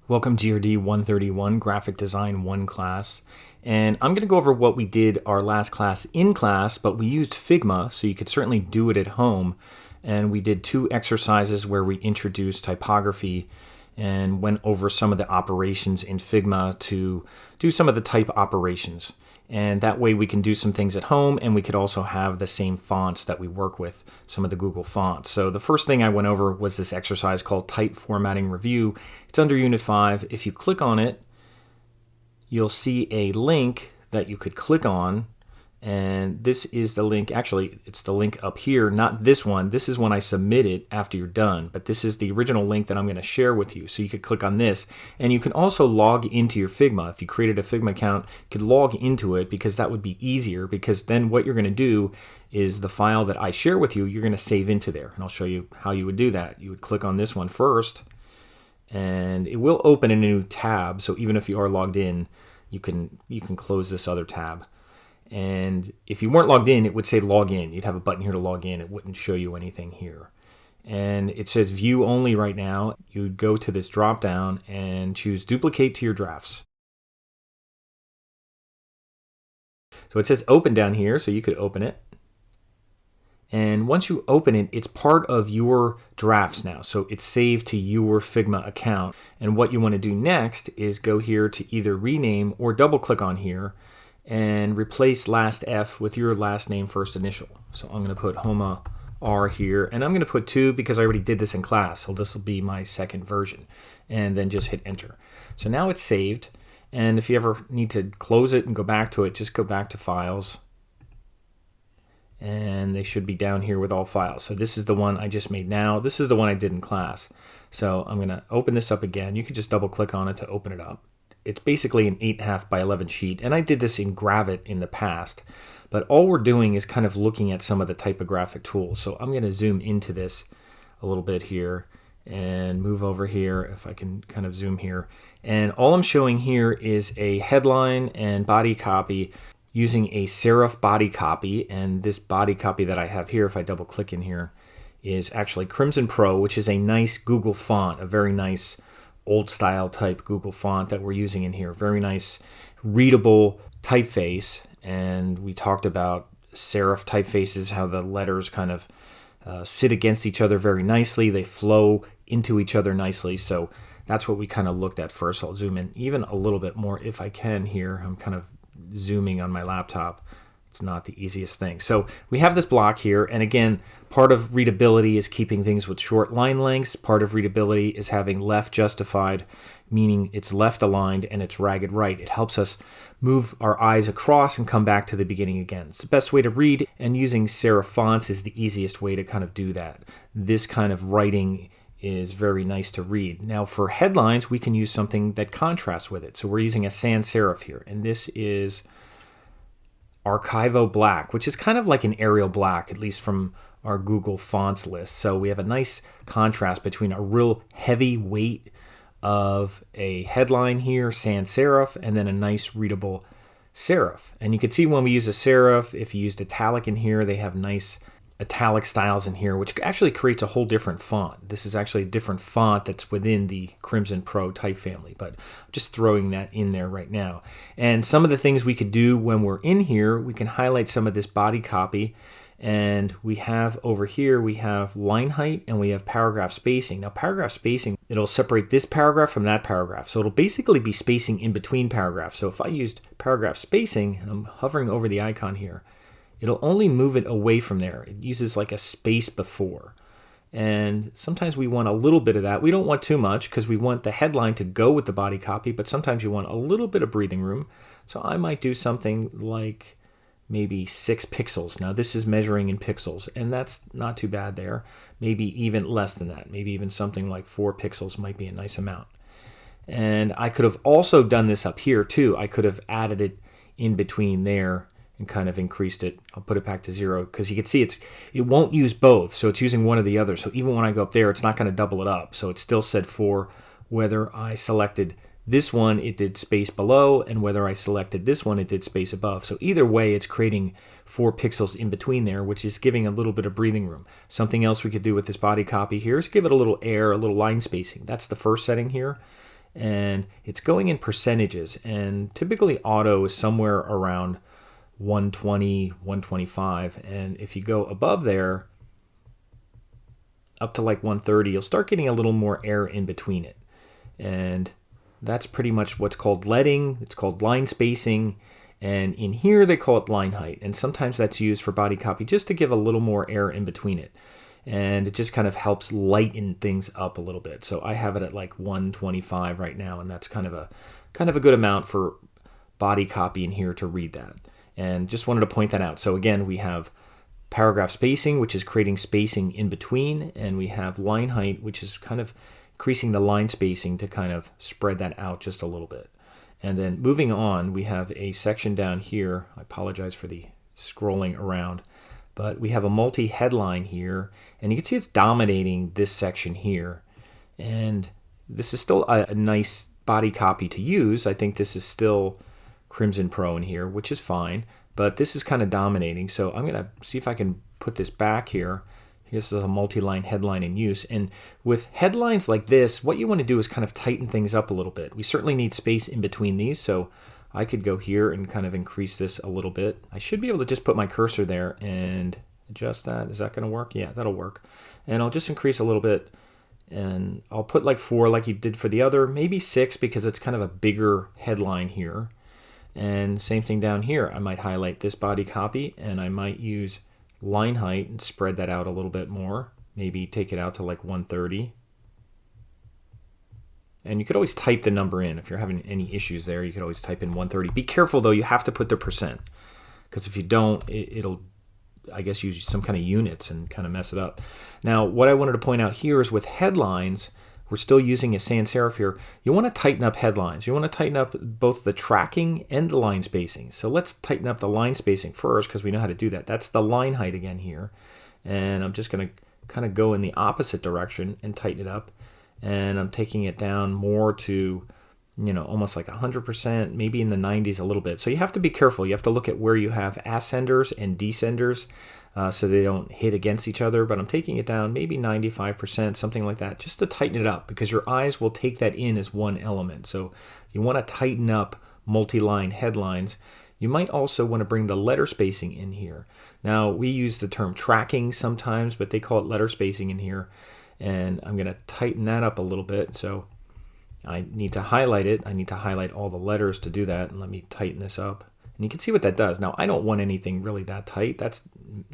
Welcome to your D131 Graphic Design 1 class. And I'm going to go over what we did our last class in class, but we used Figma, so you could certainly do it at home. And we did 2 exercises where we introduced typography and went over some of the operations in Figma to do some of the type operations. And that way we can do some things at home, and we could also have the same fonts that we work with, some of the Google fonts. So the first thing I went over was this exercise called Type Formatting Review. It's under Unit 5. If you click on it, you'll see a link that you could click on. And this is the link, actually, it's the link up here, not this one. This is when I submit it after you're done. But this is the original link that I'm going to share with you. So you could click on this. And you can also log into your Figma. If you created a Figma account, you could log into it because that would be easier. Because then what you're going to do is the file that I share with you, you're going to save into there. And I'll show you how you would do that. You would click on this one first. And it will open a new tab. So even if you are logged in, you can close this other tab. And if you weren't logged in, it would say log in. You'd have a button here to log in. It wouldn't show you anything here. And it says view only right now. You'd go to this drop down and choose duplicate to your drafts. So it says open down here, so you could open it. And once you open it, it's part of your drafts now. So it's saved to your Figma account. And what you want to do next is go here to either rename or double click on here and replace last F with your last name first initial. So I'm going to put Homa R here, and I'm going to put 2 because I already did this in class, so this will be my second version, and then just hit enter. So now it's saved, and if you ever need to close it and go back to it, just go back to files, and they should be down here with all files. So this is the one I just made now. This is the one I did in class. So I'm going to open this up again. You can just double click on it to open it up. It's basically an 8.5 by 11 sheet, and I did this in Gravit in the past, but all we're doing is kind of looking at some of the typographic tools. So I'm going to zoom into this a little bit here and move over here if I can kind of zoom here. And all I'm showing here is a headline and body copy using a serif body copy, and this body copy that I have here, if I double click in here, is actually Crimson Pro, which is a nice Google font, a very nice old style type Google font that we're using in here. Very nice readable typeface. And we talked about serif typefaces, how the letters kind of sit against each other very nicely. They flow into each other nicely. So that's what we kind of looked at first. I'll zoom in even a little bit more if I can here. I'm kind of zooming on my laptop. It's not the easiest thing. So we have this block here, and again, part of readability is keeping things with short line lengths. Part of readability is having left justified, meaning it's left aligned and it's ragged right. It helps us move our eyes across and come back to the beginning again. It's the best way to read, and using serif fonts is the easiest way to kind of do that. This kind of writing is very nice to read. Now for headlines, we can use something that contrasts with it. So we're using a sans serif here, and this is Archivo Black, which is kind of like an Arial Black, at least from our Google Fonts list. So we have a nice contrast between a real heavy weight of a headline here, sans serif, and then a nice readable serif. And you can see when we use a serif, if you used italic in here, they have nice italic styles in here, which actually creates a whole different font. This is actually a different font that's within the Crimson Pro type family, but I'm just throwing that in there right now. And some of the things we could do when we're in here, we can highlight some of this body copy, and we have over here, we have line height and we have paragraph spacing. Now paragraph spacing, it'll separate this paragraph from that paragraph. So it'll basically be spacing in between paragraphs. So if I used paragraph spacing, and I'm hovering over the icon here, it'll only move it away from there. It uses like a space before. And sometimes we want a little bit of that. We don't want too much because we want the headline to go with the body copy, but sometimes you want a little bit of breathing room. So I might do something like maybe 6 pixels. Now this is measuring in pixels, and that's not too bad there. Maybe even less than that. Maybe even something like 4 pixels might be a nice amount. And I could have also done this up here too. I could have added it in between there and kind of increased it. I'll put it back to 0 because you can see it won't use both, so it's using one or the other. So even when I go up there, it's not going to double it up. So it still said 4 whether I selected this one, it did space below, and whether I selected this one, it did space above. So either way, it's creating 4 pixels in between there, which is giving a little bit of breathing room. Something else we could do with this body copy here is give it a little air, a little line spacing. That's the first setting here. and it's going in percentages, and typically auto is somewhere around 120, 125, and if you go above there up to like 130, you'll start getting a little more air in between it. And that's pretty much what's called leading. It's called line spacing, and in here they call it line height, and sometimes that's used for body copy just to give a little more air in between it, and it just kind of helps lighten things up a little bit. So I have it at like 125 right now, and that's kind of a good amount for body copy in here to read that. And just wanted to point that out. So again, we have paragraph spacing, which is creating spacing in between, and we have line height, which is kind of increasing the line spacing to kind of spread that out just a little bit. And then moving on, we have a section down here. I apologize for the scrolling around, but we have a multi-headline here, and you can see it's dominating this section here. And this is still a nice body copy to use. I think this is still Crimson Pro in here, which is fine, but this is kind of dominating. So I'm going to see if I can put this back here. This is a multi-line headline in use. And with headlines like this, what you want to do is kind of tighten things up a little bit. We certainly need space in between these, so I could go here and kind of increase this a little bit. I should be able to just put my cursor there and adjust that. Is that going to work? Yeah, that'll work. And I'll just increase a little bit, and I'll put like 4 like you did for the other, maybe 6 because it's kind of a bigger headline here. And same thing down here. I might highlight this body copy, and I might use line height and spread that out a little bit more. Maybe take it out to like 130. And you could always type the number in. If you're having any issues there, you could always type in 130. Be careful though, you have to put the percent, because if you don't, it'll, I guess, use some kind of units and kind of mess it up. Now, what I wanted to point out here is with headlines, we're still using a sans serif here. You want to tighten up headlines. You want to tighten up both the tracking and the line spacing. So let's tighten up the line spacing first, because we know how to do that. That's the line height again here. And I'm just going to kind of go in the opposite direction and tighten it up. And I'm taking it down more to, almost like 100%, maybe in the 90s a little bit. So you have to be careful. You have to look at where you have ascenders and descenders, so they don't hit against each other. But I'm taking it down maybe 95%, something like that, just to tighten it up, because your eyes will take that in as one element. So you want to tighten up multi-line headlines. You might also want to bring the letter spacing in here. Now, we use the term tracking sometimes, but they call it letter spacing in here. And I'm going to tighten that up a little bit. So I need to highlight it. I need to highlight all the letters to do that. And let me tighten this up. And you can see what that does. Now, I don't want anything really that tight. That's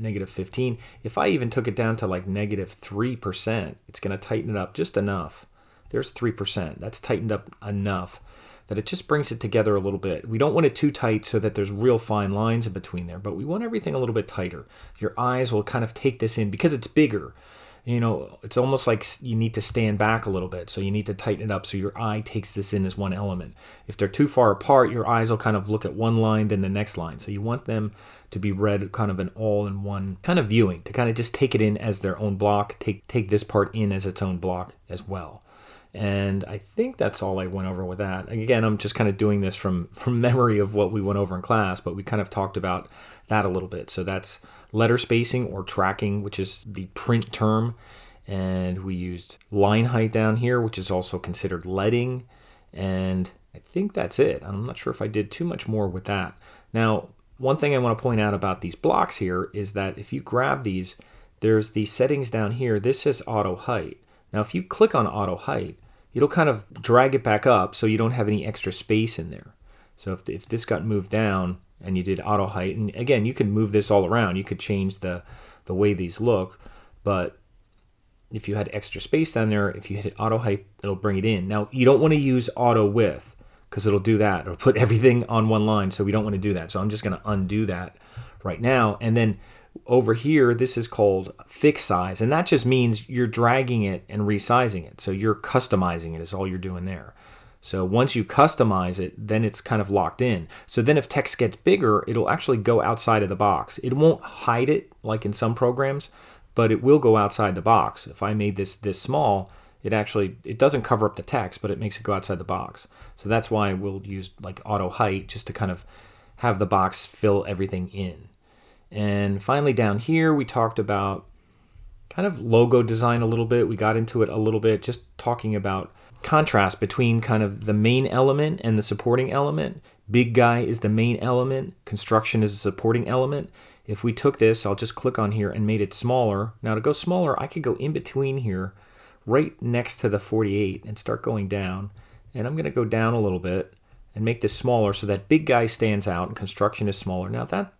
-15. If I even took it down to like -3%, it's going to tighten it up just enough. There's 3%. That's tightened up enough that it just brings it together a little bit. We don't want it too tight so that there's real fine lines in between there, but we want everything a little bit tighter. Your eyes will kind of take this in because it's bigger. It's almost like you need to stand back a little bit. So you need to tighten it up so your eye takes this in as one element. If they're too far apart, your eyes will kind of look at one line, then the next line. So you want them to be read kind of an all-in-one kind of viewing, to kind of just take it in as their own block, take this part in as its own block as well. And I think that's all I went over with that. Again, I'm just kind of doing this from memory of what we went over in class, but we kind of talked about that a little bit. So that's letter spacing or tracking, which is the print term. And we used line height down here, which is also considered leading. And I think that's it. I'm not sure if I did too much more with that. Now, one thing I want to point out about these blocks here is that if you grab these, there's these settings down here. This says auto height. Now, if you click on auto height, it'll kind of drag it back up so you don't have any extra space in there. So if this got moved down and you did auto height, and again, you can move this all around. You could change the way these look, but if you had extra space down there, if you hit auto height, it'll bring it in. Now, you don't want to use auto width because it'll do that. It'll put everything on one line, so we don't want to do that. So I'm just going to undo that right now. And then over here, this is called fix size, and that just means you're dragging it and resizing it. So you're customizing it is all you're doing there. So once you customize it, then it's kind of locked in. So then if text gets bigger, it'll actually go outside of the box. It won't hide it like in some programs, but it will go outside the box. If I made this small, it doesn't cover up the text, but it makes it go outside the box. So that's why we'll use like auto height, just to kind of have the box fill everything in. And finally down here, we talked about kind of logo design a little bit. We got into it a little bit, just talking about contrast between kind of the main element and the supporting element. Big guy is the main element, construction is a supporting element. If we took this, I'll just click on here and made it smaller. Now to go smaller, I could go in between here, right next to the 48 and start going down. And I'm going to go down a little bit and make this smaller so that big guy stands out and construction is smaller. Now that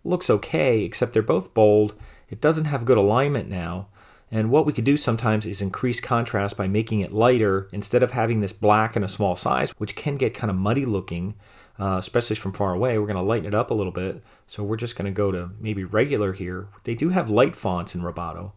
looks okay, except they're both bold. It doesn't have good alignment now. And what we could do sometimes is increase contrast by making it lighter instead of having this black in a small size, which can get kind of muddy looking, especially from far away. We're going to lighten it up a little bit. So we're just going to go to maybe regular here. They do have light fonts in Roboto,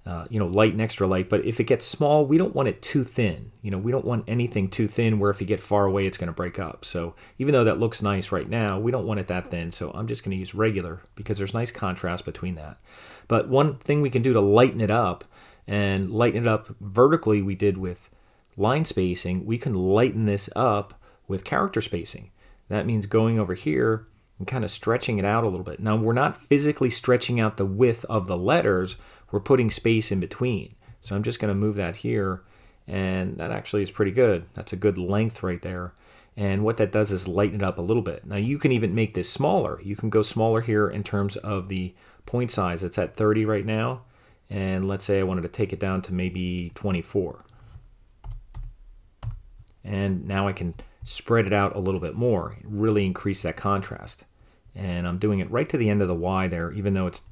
light and extra light. But if it gets small, we don't want it too thin. We don't want anything too thin where if you get far away, it's going to break up. So even though that looks nice right now, we don't want it that thin. So I'm just going to use regular because there's nice contrast between that. But one thing we can do to lighten it up, and lighten it up vertically we did with line spacing, we can lighten this up with character spacing. That means going over here and kind of stretching it out a little bit. Now we're not physically stretching out the width of the letters, we're putting space in between. So I'm just going to move that here, and that actually is pretty good. That's a good length right there. And what that does is lighten it up a little bit. Now you can even make this smaller. You can go smaller here in terms of the point size. It's at 30 right now. And let's say I wanted to take it down to maybe 24. And now I can spread it out a little bit more, really increase that contrast. And I'm doing it right to the end of the Y there, even though it's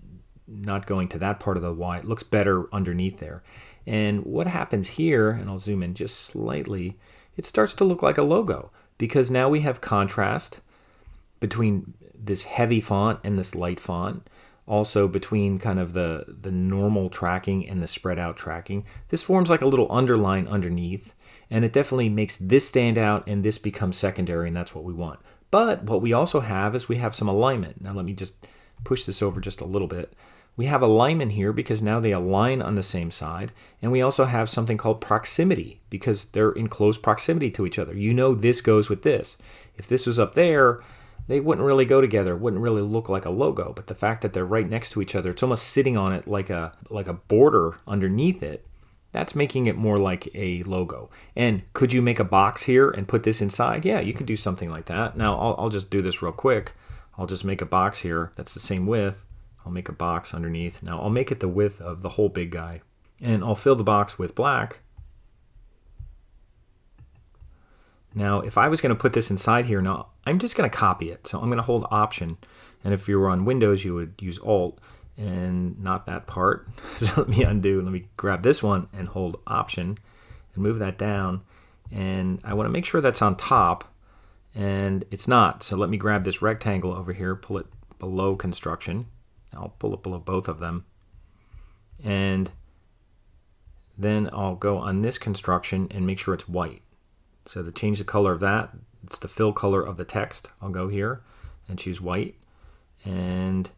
not going to that part of the Y. It looks better underneath there. And what happens here, and I'll zoom in just slightly, it starts to look like a logo because now we have contrast between this heavy font and this light font. Also between kind of the normal tracking and the spread out tracking. This forms like a little underline underneath, and it definitely makes this stand out and this becomes secondary, and that's what we want. But what we also have is we have some alignment. Now let me just push this over just a little bit. We have alignment here because now they align on the same side, and we also have something called proximity because they're in close proximity to each other. This goes with this. If this was up there, they wouldn't really go together. It wouldn't really look like a logo. But the fact that they're right next to each other, it's almost sitting on it like a border underneath it. That's making it more like a logo. And could you make a box here and put this inside? Yeah, you could do something like that. Now I'll just do this real quick. I'll just make a box here that's the same width. I'll make a box underneath. Now I'll make it the width of the whole big guy. And I'll fill the box with black. Now, if I was going to put this inside here, now I'm just going to copy it. So I'm going to hold Option. And if you were on Windows, you would use Alt and not that part. So let me undo. Let me grab this one and hold Option and move that down. And I want to make sure that's on top. And it's not. So let me grab this rectangle over here, pull it below construction. I'll pull it below both of them. And then I'll go on this construction and make sure it's white. So to change the color of that, it's the fill color of the text. I'll go here and choose white. And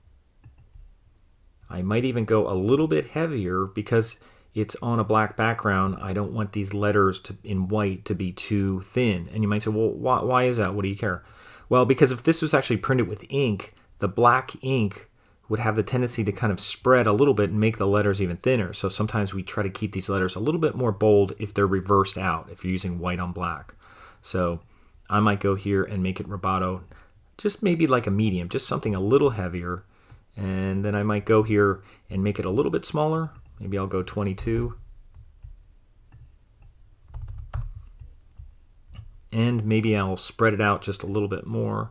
I might even go a little bit heavier because it's on a black background. I don't want these letters in white to be too thin. And you might say, well, why is that? What do you care? Well, because if this was actually printed with ink, the black ink would have the tendency to kind of spread a little bit and make the letters even thinner. So sometimes we try to keep these letters a little bit more bold if they're reversed out, if you're using white on black. So I might go here and make it Roboto, just maybe like a medium, just something a little heavier. And then I might go here and make it a little bit smaller. Maybe I'll go 22. And maybe I'll spread it out just a little bit more,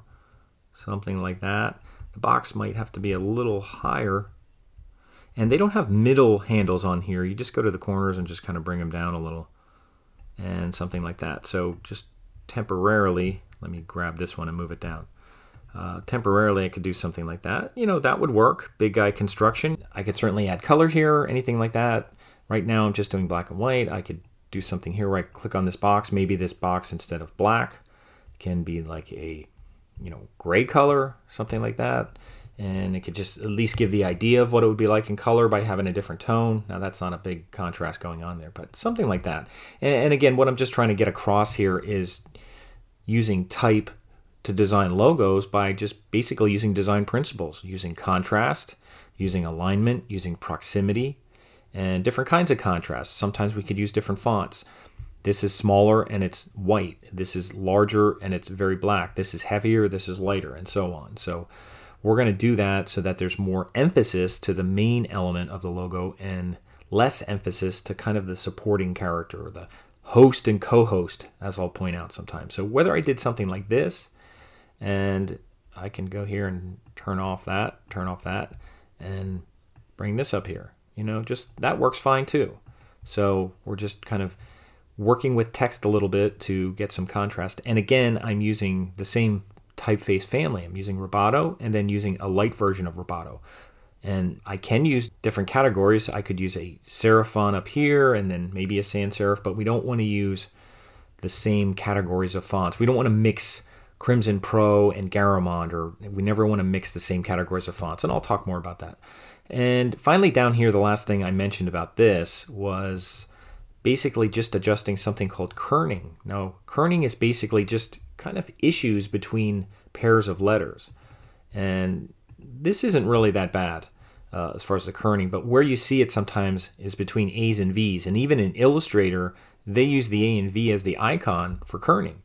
something like that. The box might have to be a little higher. And they don't have middle handles on here. You just go to the corners and just kind of bring them down a little. And something like that. So just temporarily, let me grab this one and move it down. Temporarily, I could do something like that. That would work. Big guy construction. I could certainly add color here, anything like that. Right now, I'm just doing black and white. I could do something here where I click on this box. Maybe this box, instead of black, can be like a gray color, something like that. And it could just at least give the idea of what it would be like in color by having a different tone. Now that's not a big contrast going on there, but something like that. And again, what I'm just trying to get across here is using type to design logos by just basically using design principles, using contrast, using alignment, using proximity, and different kinds of contrast. Sometimes we could use different fonts. This is smaller and it's white. This is larger and it's very black. This is heavier, this is lighter, and so on. So we're going to do that so that there's more emphasis to the main element of the logo and less emphasis to kind of the supporting character, or the host and co-host, as I'll point out sometimes. So whether I did something like this, and I can go here and turn off that, and bring this up here. Just that works fine too. So we're just kind of working with text a little bit to get some contrast. And again, I'm using the same typeface family. I'm using Roboto and then using a light version of Roboto. And I can use different categories. I could use a serif font up here and then maybe a sans serif, but we don't want to use the same categories of fonts. We don't want to mix Crimson Pro and Garamond, or we never want to mix the same categories of fonts. And I'll talk more about that. And finally down here, the last thing I mentioned about this was basically just adjusting something called kerning. Now, kerning is basically just kind of issues between pairs of letters. And this isn't really that bad as far as the kerning, but where you see it sometimes is between A's and V's. And even in Illustrator, they use the A and V as the icon for kerning,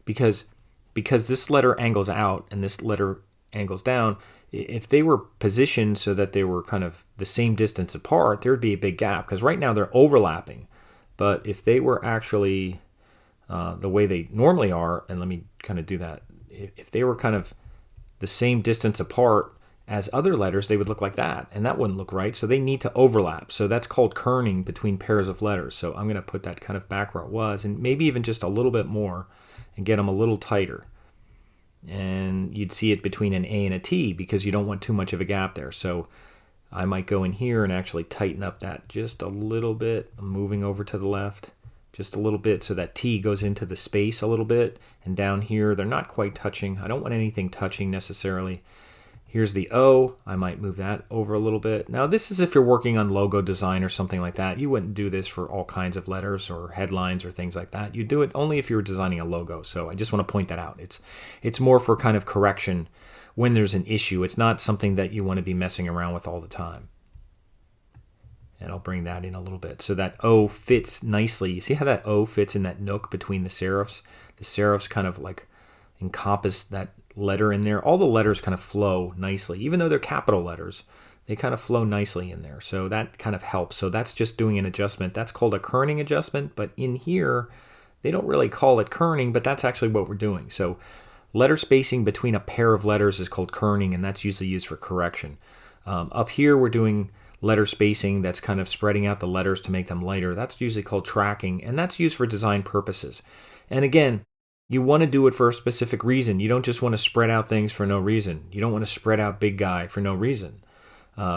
because this letter angles out and this letter angles down. If they were positioned so that they were kind of the same distance apart, there would be a big gap, because right now they're overlapping. But if they were actually the way they normally are, and let me kind of do that, if they were kind of the same distance apart as other letters, they would look like that, and that wouldn't look right. So they need to overlap. So that's called kerning between pairs of letters. So I'm going to put that kind of back where it was, and maybe even just a little bit more, and get them a little tighter. And you'd see it between an A and a T, because you don't want too much of a gap there. So I might go in here and actually tighten up that just a little bit. I'm moving over to the left just a little bit so that T goes into the space a little bit. And down here, they're not quite touching. I don't want anything touching necessarily. Here's the O. I might move that over a little bit. Now, this is if you're working on logo design or something like that. You wouldn't do this for all kinds of letters or headlines or things like that. You do it only if you're designing a logo. So I just want to point that out. It's more for kind of correction when there's an issue. It's not something that you want to be messing around with all the time. And I'll bring that in a little bit so that O fits nicely. You see how that O fits in that nook between the serifs? The serifs kind of like encompass that letter in there. All the letters kind of flow nicely. Even though they're capital letters, they kind of flow nicely in there. So that kind of helps. So that's just doing an adjustment. That's called a kerning adjustment. But in here, they don't really call it kerning, but that's actually what we're doing. So letter spacing between a pair of letters is called kerning, and that's usually used for correction. Up here, we're doing letter spacing that's kind of spreading out the letters to make them lighter. That's usually called tracking, and that's used for design purposes. And again, you want to do it for a specific reason. You don't just want to spread out things for no reason. You don't want to spread out big guy for no reason.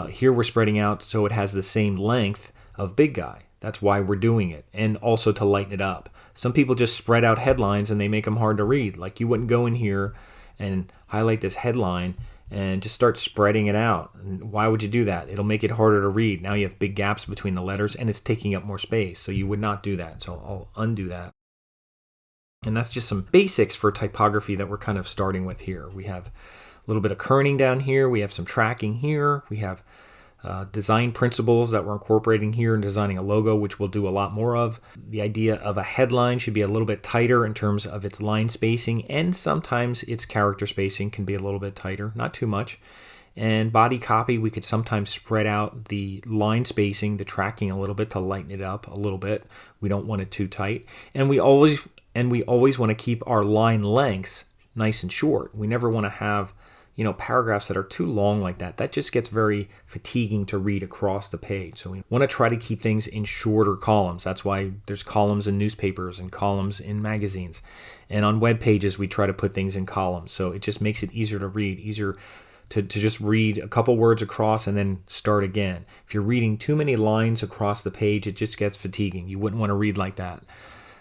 Here we're spreading out so it has the same length of big guy. That's why we're doing it. And also to lighten it up. Some people just spread out headlines and they make them hard to read. Like you wouldn't go in here and highlight this headline and just start spreading it out. And why would you do that? It'll make it harder to read. Now you have big gaps between the letters and it's taking up more space. So you would not do that. So I'll undo that. And that's just some basics for typography that we're kind of starting with here. We have a little bit of kerning down here. We have some tracking here. We have design principles that we're incorporating here in designing a logo, which we'll do a lot more of. The idea of a headline should be a little bit tighter in terms of its line spacing, and sometimes its character spacing can be a little bit tighter, not too much. And body copy, we could sometimes spread out the line spacing, the tracking a little bit to lighten it up a little bit. We don't want it too tight. And we always want to keep our line lengths nice and short. We never want to have, paragraphs that are too long like that. That just gets very fatiguing to read across the page. So we want to try to keep things in shorter columns. That's why there's columns in newspapers and columns in magazines. And on web pages, we try to put things in columns. So it just makes it easier to read, easier to just read a couple words across and then start again. If you're reading too many lines across the page, it just gets fatiguing. You wouldn't want to read like that.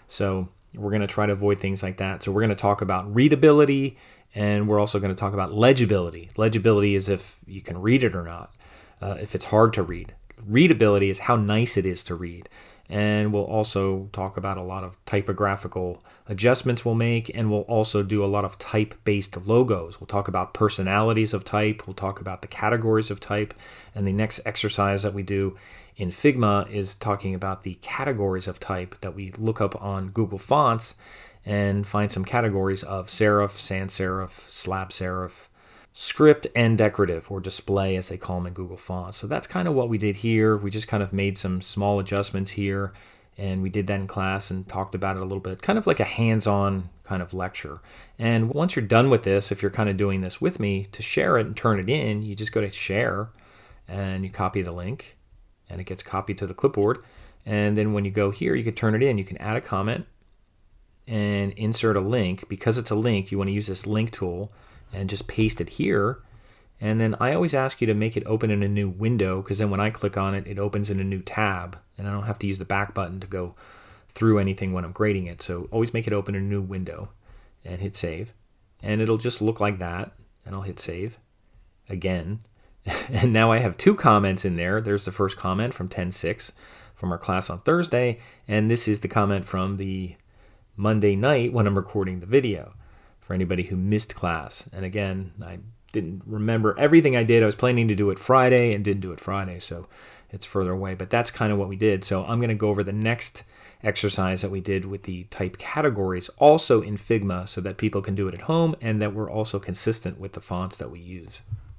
So we're going to try to avoid things like that. So we're going to talk about readability, and we're also going to talk about legibility. Legibility is if you can read it or not, if it's hard to read. Readability is how nice it is to read. And we'll also talk about a lot of typographical adjustments we'll make, and we'll also do a lot of type-based logos. We'll talk about personalities of type, we'll talk about the categories of type, and the next exercise that we do in Figma is talking about the categories of type that we look up on Google Fonts and find some categories of serif, sans serif, slab serif, script, and decorative, or display as they call them in Google Fonts. So that's kind of what we did here. We just kind of made some small adjustments here, and we did that in class and talked about it a little bit, kind of like a hands-on kind of lecture. And once you're done with this, if you're kind of doing this with me, to share it and turn it in, you just go to share and you copy the link and it gets copied to the clipboard. And then when you go here, you can turn it in. You can add a comment and insert a link. Because it's a link, you want to use this link tool and just paste it here. And then I always ask you to make it open in a new window, because then when I click on it, it opens in a new tab and I don't have to use the back button to go through anything when I'm grading it. So always make it open in a new window and hit save. And it'll just look like that. And I'll hit save again. And now I have 2 comments in there. There's the first comment from 10/6 from our class on Thursday. And this is the comment from the Monday night when I'm recording the video, for anybody who missed class. And again, I didn't remember everything I did. I was planning to do it Friday and didn't do it Friday, so it's further away. But that's kind of what we did. So I'm going to go over the next exercise that we did with the type categories also in Figma, so that people can do it at home and that we're also consistent with the fonts that we use.